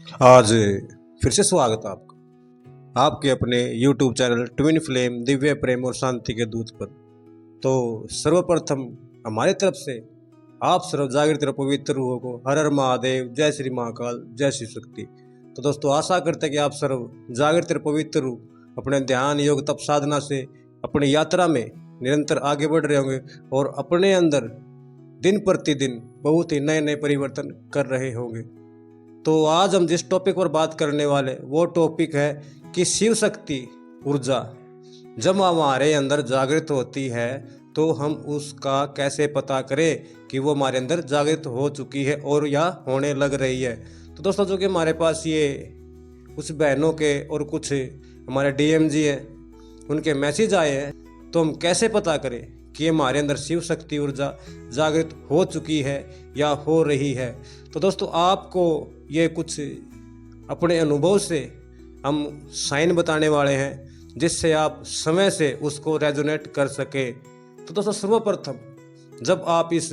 आज फिर से स्वागत है आपका आपके अपने YouTube channel twin flame Divya प्रेम और शांति के दूत पर। तो सर्वप्रथम हमारी तरफ से आप सर्व जागृत और पवित्र रूहों को हर हर महादेव, जय श्री महाकाल, जय श्री शक्ति। तो दोस्तों आशा करते हैं कि आप सर्व जागृत और पवित्र रूह अपने ध्यान योग तप साधना से अपनी यात्रा में निरंतर आगे बढ़ रहे होंगे और अपने अंदर दिन प्रतिदिन बहुत ही नए नए परिवर्तन कर रहे होंगे। तो आज हम जिस टॉपिक पर बात करने वाले वो टॉपिक है कि शिव शक्ति ऊर्जा जब हमारे अंदर जागृत होती है तो हम उसका कैसे पता करें कि वो हमारे अंदर जागृत हो चुकी है और या होने लग रही है। तो दोस्तों जो कि हमारे पास ये कुछ बहनों के और कुछ हमारे डीएमजी हैं उनके मैसेज आए हैं, तो हम कैसे पता करें कि हमारे अंदर शिव शक्ति ऊर्जा जागृत हो चुकी है या हो रही है। तो दोस्तों आपको ये कुछ अपने अनुभव से हम साइन बताने वाले हैं जिससे आप समय से उसको रेजोनेट कर सके। तो दोस्तों सर्वप्रथम जब आप इस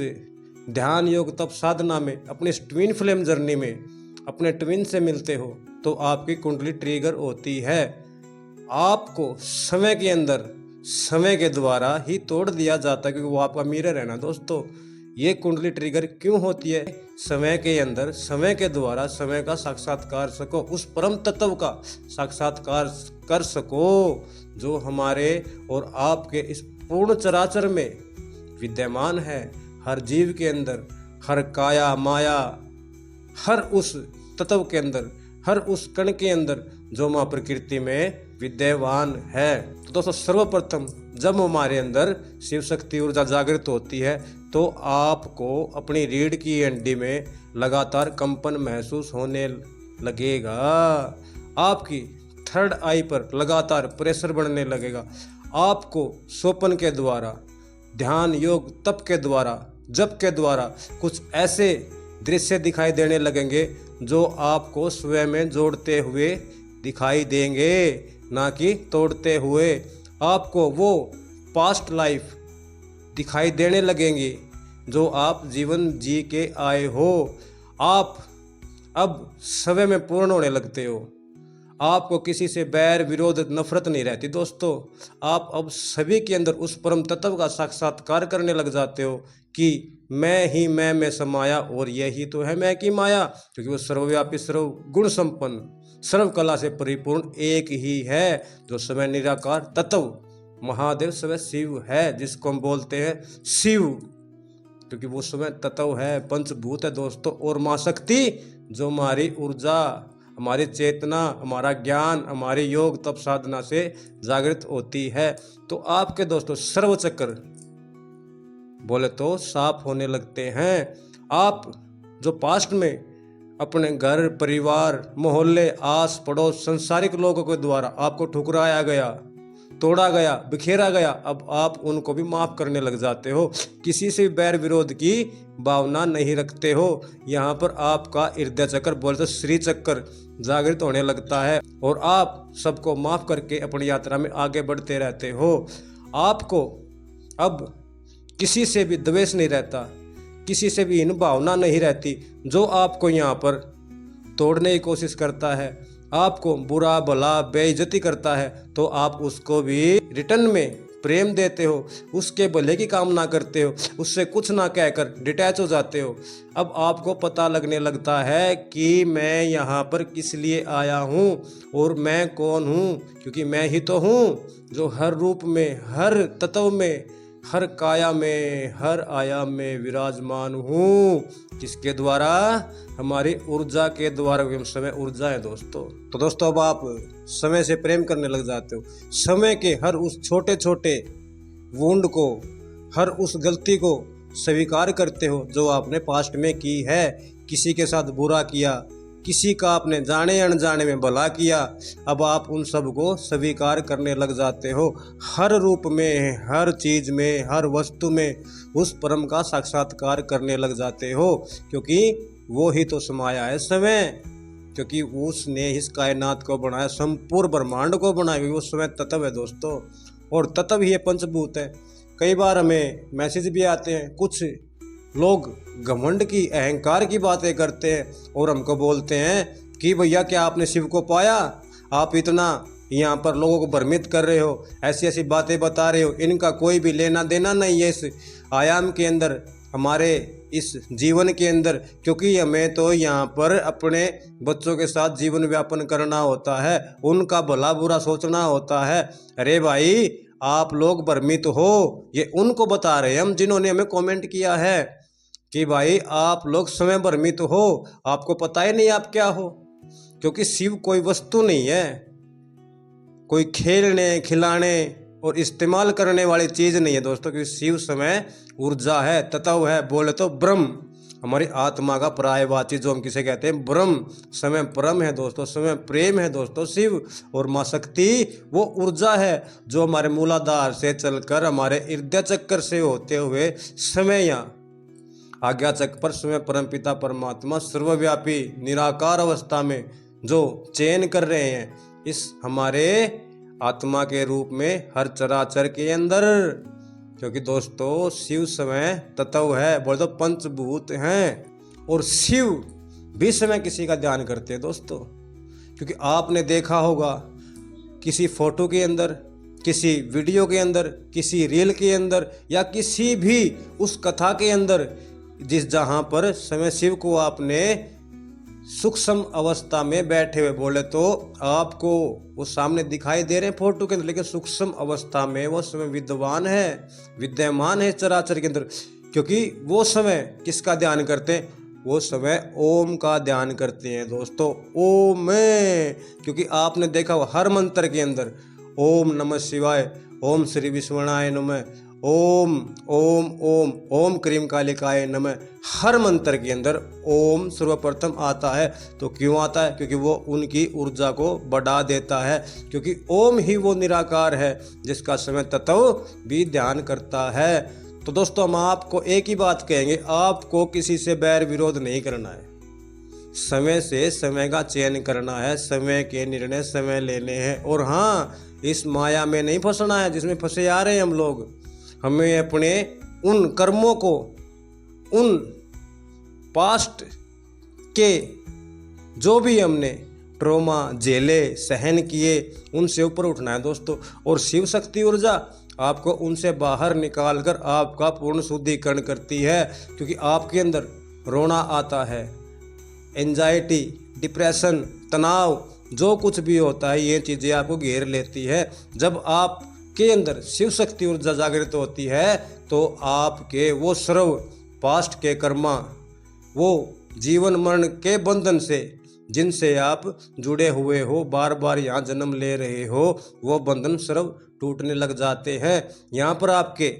ध्यान योग तप साधना में अपनी ट्विन फ्लेम जर्नी में अपने ट्विन से मिलते हो तो आपकी कुंडली ट्रिगर होती है। आपको समय के अंदर समय के द्वारा ही तोड़ दिया जाता है क्योंकि वो आपका मिरर है ना दोस्तों। ये कुंडली ट्रिगर क्यों होती है? समय के अंदर समय के द्वारा समय का साक्षात्कार सको, उस परम तत्व का साक्षात्कार कर सको जो हमारे और आपके इस पूर्ण चराचर में विद्यमान है। हर जीव के अंदर, हर काया माया, हर उस तत्व के अंदर, हर उस कण के अंदर जो माँ प्रकृति में विद्यमान है। तो दोस्तों सर्वप्रथम जब हमारे अंदर शिव शक्ति ऊर्जा जागृत होती है तो आपको अपनी रीढ़ की हड्डी में लगातार कंपन महसूस होने लगेगा। आपकी थर्ड आई पर लगातार प्रेशर बढ़ने लगेगा। आपको स्वप्न के द्वारा, ध्यान योग तप के द्वारा, जप के द्वारा कुछ ऐसे दृश्य दिखाई देने लगेंगे जो आपको स्वयं में जोड़ते हुए दिखाई देंगे, ना कि तोड़ते हुए। आपको वो पास्ट लाइफ दिखाई देने लगेंगी जो आप जीवन जी के आए हो। आप अब समय में पूर्ण होने लगते हो। आपको किसी से बैर विरोध नफरत नहीं रहती दोस्तों। आप अब सभी के अंदर उस परम तत्व का साक्षात्कार करने लग जाते हो कि मैं ही मैं में समाया और यही तो है मैं की माया, क्योंकि वो सर्वव्यापी सर्व गुण संपन्न सर्व कला से परिपूर्ण एक ही है जो समय निराकार तत्व महादेव स्वयं शिव है, जिसको हम बोलते हैं शिव क्योंकि वो समय तत्व है, पंचभूत है दोस्तों। और माँ शक्ति जो हमारी ऊर्जा, हमारी चेतना, हमारा ज्ञान, हमारी योग तप साधना से जागृत होती है। तो आपके दोस्तों सर्व चक्र बोले तो साफ होने लगते हैं। आप जो पास्ट में अपने घर परिवार मोहल्ले आस पड़ोस संसारिक लोगों के द्वारा आपको ठुकराया गया, तोड़ा गया, बिखेरा गया, अब आप उनको भी माफ़ करने लग जाते हो। किसी से बैर विरोध की भावना नहीं रखते हो। यहाँ पर आपका हृदय चक्र बोलते श्री चक्र जागृत होने लगता है और आप सबको माफ़ करके अपनी यात्रा में आगे बढ़ते रहते हो। आपको अब किसी से भी द्वेष नहीं रहता, किसी से भी इन भावना नहीं रहती। जो आपको यहाँ पर तोड़ने की कोशिश करता है, आपको बुरा भला बेइज्जती करता है, तो आप उसको भी रिटर्न में प्रेम देते हो, उसके भले की कामना करते हो, उससे कुछ ना कहकर डिटैच हो जाते हो। अब आपको पता लगने लगता है कि मैं यहाँ पर किस लिए आया हूँ और मैं कौन हूँ, क्योंकि मैं ही तो हूँ जो हर रूप में, हर तत्व में, हर काया में, हर आयाम में विराजमान हूँ, जिसके द्वारा हमारी ऊर्जा के द्वारा हम समय ऊर्जा है दोस्तों। तो दोस्तों अब आप समय से प्रेम करने लग जाते हो। समय के हर उस छोटे छोटे वुंड को, हर उस गलती को स्वीकार करते हो जो आपने पास्ट में की है। किसी के साथ बुरा किया, किसी का आपने जाने अनजाने में भला किया, अब आप उन सब को स्वीकार करने लग जाते हो। हर रूप में, हर चीज़ में, हर वस्तु में उस परम का साक्षात्कार करने लग जाते हो, क्योंकि वो ही तो समाया है समय, क्योंकि उसने इस कायनात को बनाया, संपूर्ण ब्रह्मांड को बनाया, वो समय तत्व है दोस्तों। और तत्व ही पंचभूत है। कई बार हमें मैसेज भी आते हैं, कुछ लोग घमंड की, अहंकार की बातें करते हैं और हमको बोलते हैं कि भैया क्या आपने शिव को पाया, आप इतना यहाँ पर लोगों को भ्रमित कर रहे हो, ऐसी ऐसी बातें बता रहे हो, इनका कोई भी लेना देना नहीं है इस आयाम के अंदर, हमारे इस जीवन के अंदर, क्योंकि हमें तो यहाँ पर अपने बच्चों के साथ जीवन व्यापन करना होता है, उनका भला बुरा सोचना होता है। अरे भाई आप लोग भ्रमित हो, ये उनको बता रहे हैं हम जिन्होंने हमें कमेंट किया है कि भाई आप लोग स्वयं भ्रमित हो, आपको पता ही नहीं आप क्या हो। क्योंकि शिव कोई वस्तु नहीं है, कोई खेलने खिलाने और इस्तेमाल करने वाली चीज़ नहीं है दोस्तों, क्योंकि शिव समय ऊर्जा है, तत्व है, बोले तो ब्रह्म, हमारी आत्मा का पर्यायवाची जो हम किसे कहते हैं ब्रह्म, समय परम है दोस्तों, समय प्रेम है दोस्तों शिव। और माँ शक्ति वो ऊर्जा है जो हमारे मूलाधार से चलकर हमारे हृदय चक्कर से होते हुए समय यहाँ आज्ञा चक्र पर स्वयं परम पिता परमात्मा सर्वव्यापी निराकार अवस्था में जो चयन कर रहे हैं इस हमारे आत्मा के रूप में हर चराचर के अंदर। क्योंकि दोस्तों शिव समय तत्व है, बोल दो पंचभूत हैं, और शिव भी समय किसी का ध्यान करते हैं दोस्तों। क्योंकि आपने देखा होगा किसी फोटो के अंदर, किसी वीडियो के अंदर, किसी रील के अंदर या किसी भी उस कथा के अंदर जिस जहाँ पर समय शिव को आपने सूक्ष्म अवस्था में बैठे हुए बोले तो आपको वो सामने दिखाई दे रहे हैं फोटो के अंदर, लेकिन सूक्ष्म अवस्था में वो समय विद्वान है, विद्यमान है चराचर के अंदर। क्योंकि वो समय किसका ध्यान करते हैं, वो समय ओम का ध्यान करते हैं दोस्तों, ओम में। क्योंकि आपने देखा वो हर मंत्र के अंदर ओम नमः शिवाय, ओम श्री विष्णुनाय नमः, ओम ओम ओम ओम क्रीम कालिकाय नमः, हर मंत्र के अंदर ओम सर्वप्रथम आता है। तो क्यों आता है, क्योंकि वो उनकी ऊर्जा को बढ़ा देता है। क्योंकि ओम ही वो निराकार है जिसका समय तत्व भी ध्यान करता है। तो दोस्तों हम आपको एक ही बात कहेंगे, आपको किसी से बैर विरोध नहीं करना है, समय से समय का चयन करना है, समय के निर्णय समय लेने हैं। और हाँ, इस माया में नहीं फंसना है जिसमें फंसे आ रहे हैं हम लोग। हमें अपने उन कर्मों को, उन पास्ट के जो भी हमने ट्रॉमा झेले सहन किए उनसे ऊपर उठना है दोस्तों। और शिव शक्ति ऊर्जा आपको उनसे बाहर निकाल कर आपका पूर्ण शुद्धिकरण करती है। क्योंकि आपके अंदर रोना आता है, एंजाइटी, डिप्रेशन, तनाव, जो कुछ भी होता है ये चीज़ें आपको घेर लेती है। जब आप के अंदर शिव शक्ति ऊर्जा जागृत होती है तो आपके वो सर्व पास्ट के कर्मा, वो जीवन मरण के बंधन से जिनसे आप जुड़े हुए हो, बार बार यहाँ जन्म ले रहे हो, वो बंधन सर्व टूटने लग जाते हैं। यहाँ पर आपके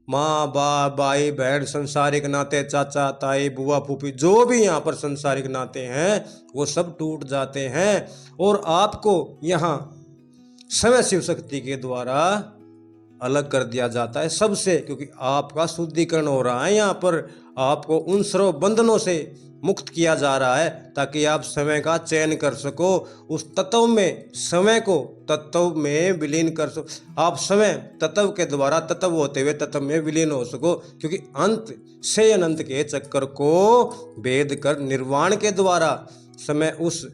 माँ बाप भाई बहन संसारिक नाते, चाचा ताई बुआ फूफी, जो भी यहाँ पर संसारिक नाते हैं वो सब टूट जाते हैं। और आपको यहाँ समय शिव शक्ति के द्वारा अलग कर दिया जाता है सबसे। क्योंकि आपका शुद्धिकरण हो रहा है, यहाँ पर आपको उन सर्व बंधनों से मुक्त किया जा रहा है ताकि आप समय का चयन कर सको, उस तत्व में समय को तत्व में विलीन कर सको। आप समय तत्व के द्वारा तत्व होते हुए तत्व में विलीन हो सको। क्योंकि अंत से अनंत के चक्कर को भेद कर निर्वाण के द्वारा समय उस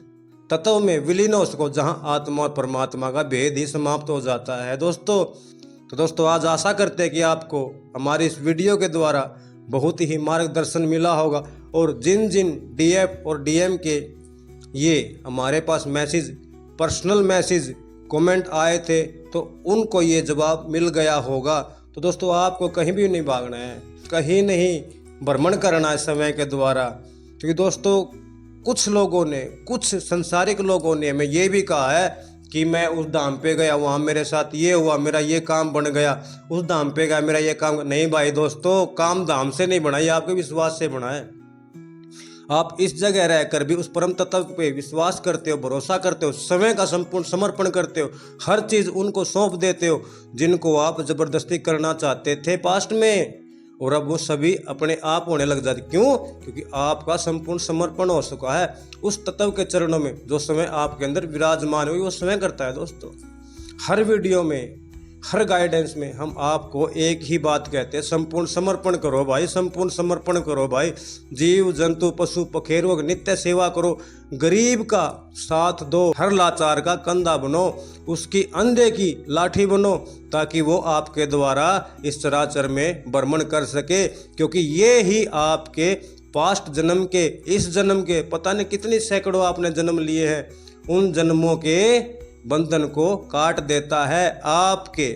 तत्व में विलीन हो सको जहां आत्मा और परमात्मा का भेद ही समाप्त हो जाता है दोस्तों। तो दोस्तों आज आशा करते हैं कि आपको हमारी इस वीडियो के द्वारा बहुत ही मार्गदर्शन मिला होगा। और जिन जिन डीएफ और डीएम के ये हमारे पास मैसेज, पर्सनल मैसेज, कमेंट आए थे तो उनको ये जवाब मिल गया होगा। तो दोस्तों आपको कहीं भी नहीं भागना है, कहीं नहीं भ्रमण करना है समय के द्वारा। क्योंकि दोस्तों कुछ लोगों ने, कुछ संसारिक लोगों ने हमें ये भी कहा है कि मैं उस धाम पे गया, वहाँ मेरे साथ ये हुआ, मेरा ये काम बन गया, उस धाम पे गया मेरा ये काम। नहीं भाई दोस्तों, काम धाम से नहीं बना, ये आपके विश्वास से बना है। आप इस जगह रहकर भी उस परम तत्व पे विश्वास करते हो, भरोसा करते हो, समय का संपूर्ण समर्पण करते हो, हर चीज़ उनको सौंप देते हो जिनको आप जबरदस्ती करना चाहते थे पास्ट में, और अब वो सभी अपने आप होने लग जाते। क्यों? क्योंकि आपका संपूर्ण समर्पण हो चुका है उस तत्व के चरणों में। जो समय आपके अंदर विराजमान हुई वो समय करता है दोस्तों। हर वीडियो में हर गाइडेंस में हम आपको एक ही बात कहते हैं, संपूर्ण समर्पण करो भाई, संपूर्ण समर्पण करो भाई। जीव जंतु पशु पखेरुओं की नित्य सेवा करो, गरीब का साथ दो, हर लाचार का कंधा बनो, उसकी अंधे की लाठी बनो, ताकि वो आपके द्वारा इस चराचर में भ्रमण कर सके। क्योंकि ये ही आपके पास्ट जन्म के, इस जन्म के, पता नहीं कितनी सैकड़ों आपने जन्म लिए हैं, उन जन्मों के बंधन को काट देता है, आपके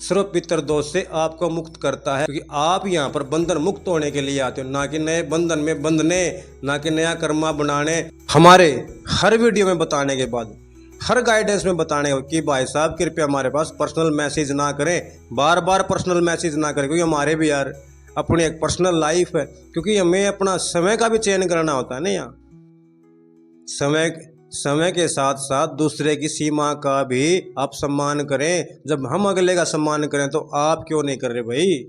सर्व पितर दोष से आपको मुक्त करता है। क्योंकि आप यहाँ पर बंधन मुक्त होने के लिए आते हो, ना कि नए बंधन में बंधने, ना कि नया कर्मा बनाने। हमारे हर वीडियो में बताने के बाद, हर गाइडेंस में बताने कि भाई साहब कृपया हमारे पास पर्सनल मैसेज ना करें, बार बार पर्सनल मैसेज ना करें, क्योंकि हमारे भी यार अपनी एक पर्सनल लाइफ है। क्योंकि हमें अपना समय का भी चयन करना होता है ना, यहाँ समय के साथ साथ दूसरे की सीमा का भी आप सम्मान करें। जब हम अगले का सम्मान करें तो आप क्यों नहीं कर रहे भाई?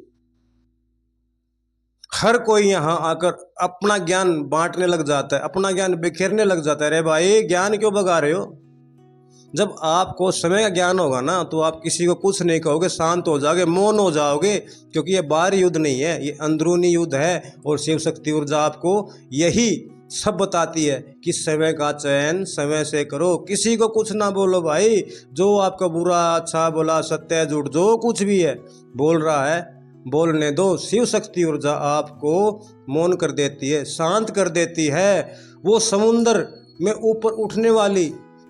हर कोई यहाँ आकर अपना ज्ञान बांटने लग जाता है, अपना ज्ञान बिखेरने लग जाता है। अरे भाई ज्ञान क्यों भगा रहे हो? जब आपको समय का ज्ञान होगा ना तो आप किसी को कुछ नहीं कहोगे, शांत हो जाओगे, मौन हो जाओगे। क्योंकि ये बाहरी युद्ध नहीं है, ये अंदरूनी युद्ध है। और शिव शक्ति ऊर्जा आपको यही सब बताती है कि समय का चयन समय से करो, किसी को कुछ ना बोलो भाई। जो आपका बुरा अच्छा बोला, सत्य झूठ जो कुछ भी है बोल रहा है, बोलने दो। शिव शक्ति ऊर्जा आपको मौन कर देती है, शांत कर देती है। वो समुद्र में ऊपर उठने वाली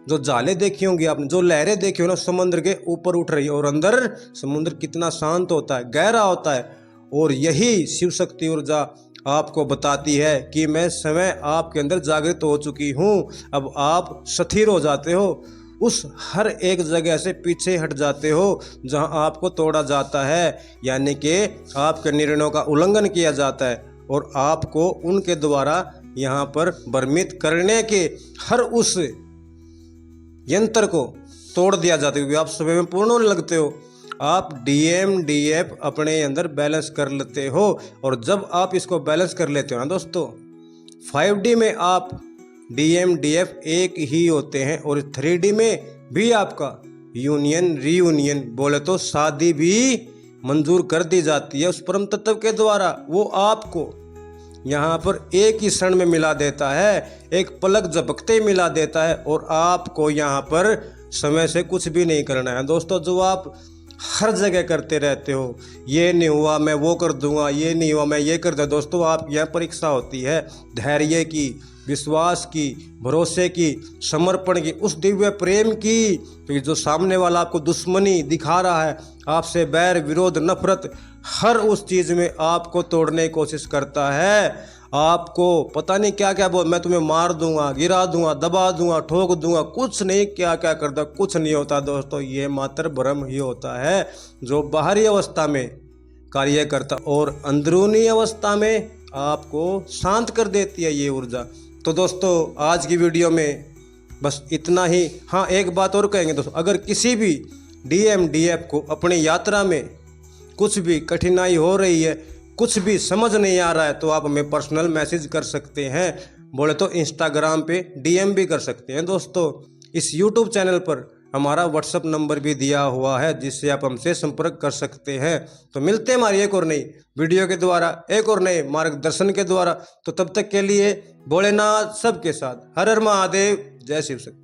जो जाले देखी होंगी आपने, जो लहरें देखी हो ना, समुद्र के ऊपर उठ रही है, और अंदर समुद्र कितना शांत होता है, गहरा होता है। और यही शिव शक्ति ऊर्जा आपको बताती है कि मैं समय आपके अंदर जागृत हो चुकी हूँ। अब आप स्थिर हो जाते हो, उस हर एक जगह से पीछे हट जाते हो जहाँ आपको तोड़ा जाता है, यानी कि आपके निर्णयों का उल्लंघन किया जाता है, और आपको उनके द्वारा यहाँ पर भ्रमित करने के हर उस यंत्र को तोड़ दिया जाता है। क्योंकि आप समय में पूर्ण होने लगते हो, आप DMDF अपने अंदर बैलेंस कर लेते हो। और जब आप इसको बैलेंस कर लेते हो ना दोस्तों, 5D में आप DMDF एक ही होते हैं, और 3D में भी आपका यूनियन रीयूनियन बोले तो शादी भी मंजूर कर दी जाती है उस परम तत्व के द्वारा। वो आपको यहाँ पर एक ही क्षण में मिला देता है, एक पलक झपकते मिला देता है, और आपको यहाँ पर समय से कुछ भी नहीं करना है दोस्तों। जो आप हर जगह करते रहते हो, ये नहीं हुआ मैं वो कर दूंगा, ये नहीं हुआ मैं ये कर दूंगा, दोस्तों आप यहाँ परीक्षा होती है धैर्य की, विश्वास की, भरोसे की, समर्पण की, उस दिव्य प्रेम की। तो जो सामने वाला आपको दुश्मनी दिखा रहा है, आपसे बैर विरोध नफरत, हर उस चीज़ में आपको तोड़ने की कोशिश करता है। आपको पता नहीं क्या क्या बोल, मैं तुम्हें मार दूंगा, गिरा दूंगा, दबा दूंगा, ठोक दूंगा, कुछ नहीं, क्या क्या करता, कुछ नहीं होता दोस्तों। ये मात्र भ्रम ही होता है जो बाहरी अवस्था में कार्य करता, और अंदरूनी अवस्था में आपको शांत कर देती है ये ऊर्जा। तो दोस्तों आज की वीडियो में बस इतना ही। हाँ, एक बात और कहेंगे दोस्तों, अगर किसी भी DMDF को अपनी यात्रा में कुछ भी कठिनाई हो रही है, कुछ भी समझ नहीं आ रहा है, तो आप हमें पर्सनल मैसेज कर सकते हैं। बोले तो इंस्टाग्राम पे DM भी कर सकते हैं दोस्तों। इस YouTube चैनल पर हमारा WhatsApp नंबर भी दिया हुआ है, जिससे आप हमसे संपर्क कर सकते हैं। तो मिलते हैं हमारी एक और नई वीडियो के द्वारा, एक और नए मार्गदर्शन के द्वारा। तो तब तक के लिए भोलेनाथ सबके साथ, हर हर महादेव, जय शिव शक्ति।